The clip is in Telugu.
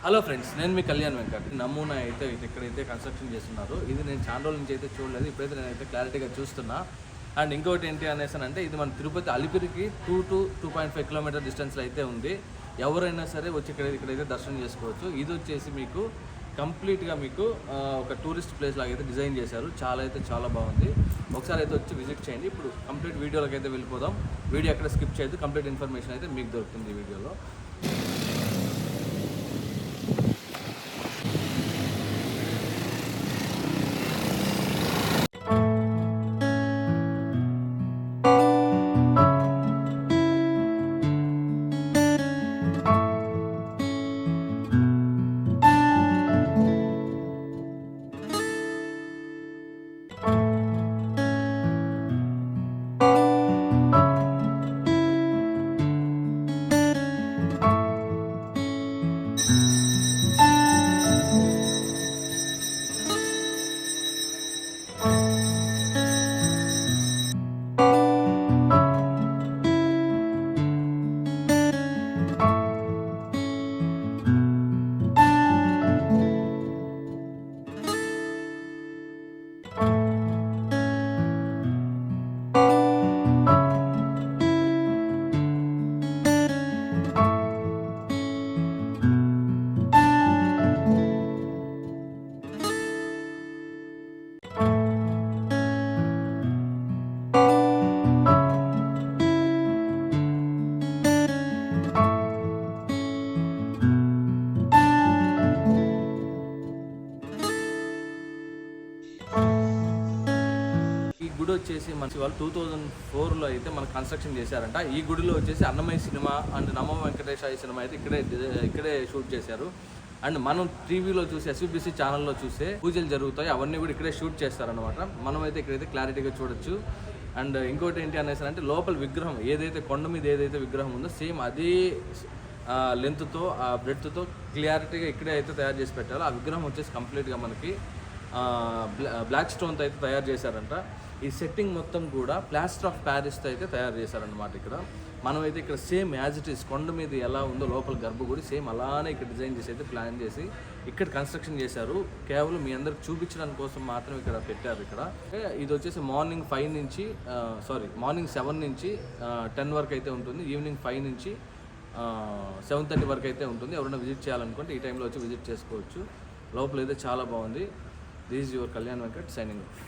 హలో ఫ్రెండ్స్, నేను మీ కళ్యాణ్ వెంకట్. నమూనా అయితే ఇక్కడైతే కన్స్ట్రక్షన్ చేస్తున్నారు. ఇది నేను చాలా రోజుల నుంచి అయితే చూడలేదు. ఇప్పుడైతే నేనైతే క్లారిటీగా చూస్తున్నా. అండ్ ఇంకోటి ఏంటి అనేసానంటే, ఇది మన తిరుపతి అలిపిరికి 2-2.5 కిలోమీటర్ డిస్టెన్స్లో అయితే ఉంది. ఎవరైనా సరే వచ్చి ఇక్కడైతే దర్శనం చేసుకోవచ్చు. ఇది వచ్చేసి మీకు కంప్లీట్గా మీకు ఒక టూరిస్ట్ ప్లేస్ లాగా అయితే డిజైన్ చేశారు. చాలా బాగుంది. ఒకసారి అయితే వచ్చి విజిట్ చేయండి. ఇప్పుడు కంప్లీట్ వీడియోలోకి అయితే వెళ్ళిపోదాం. వీడియో ఎక్కడ స్కిప్ చేయదు. కంప్లీట్ ఇన్ఫర్మేషన్ అయితే మీకు దొరుకుతుంది ఈ వీడియోలో. గుడి వచ్చేసి మంచి వాళ్ళు 2004లో అయితే మనకు కన్స్ట్రక్షన్ చేశారంట. ఈ గుడిలో వచ్చేసి Annamayya cinema and Namo Venkatesaya cinema అయితే ఇక్కడే షూట్ చేశారు. అండ్ మనం టీవీలో చూసి ఎస్విబిసి ఛానల్లో చూసే పూజలు జరుగుతాయి, అవన్నీ కూడా ఇక్కడే షూట్ చేస్తారనమాట. మనమైతే ఇక్కడైతే క్లారిటీగా చూడొచ్చు. అండ్ ఇంకోటి ఏంటి అనేసి అంటే, లోపల విగ్రహం ఏదైతే కొండ మీద ఏదైతే విగ్రహం ఉందో సేమ్ అదే లెంత్తో ఆ బ్రెడ్త్తో క్లారిటీగా ఇక్కడే అయితే తయారు చేసి పెట్టారు. ఆ విగ్రహం వచ్చేసి కంప్లీట్గా మనకి బ్లాక్ స్టోన్తో అయితే తయారు చేశారంట. ఈ సెట్టింగ్ మొత్తం కూడా ప్లాస్టర్ ఆఫ్ ప్యారిస్తో అయితే తయారు చేశారనమాట. ఇక్కడ మనమైతే ఇక్కడ సేమ్ యాజ్ ఇట్ ఈస్ కొండ మీద ఎలా ఉందో లోపల గర్భగుడి సేమ్ అలానే ఇక్కడ డిజైన్ చేసి అయితే ప్లాన్ చేసి ఇక్కడ కన్స్ట్రక్షన్ చేశారు. కేవలం మీ అందరికి చూపించడానికి కోసం మాత్రం ఇక్కడ పెట్టారు. ఇక్కడ ఇది వచ్చేసి మార్నింగ్ 7 నుంచి 10 వరకు అయితే ఉంటుంది. ఈవినింగ్ 5 నుంచి 7:30 వరకు అయితే ఉంటుంది. ఎవరైనా విజిట్ చేయాలనుకుంటే ఈ టైంలో వచ్చి విజిట్ చేసుకోవచ్చు. లోపల అయితే చాలా బాగుంది. This is your Kalyan Venkat signing off.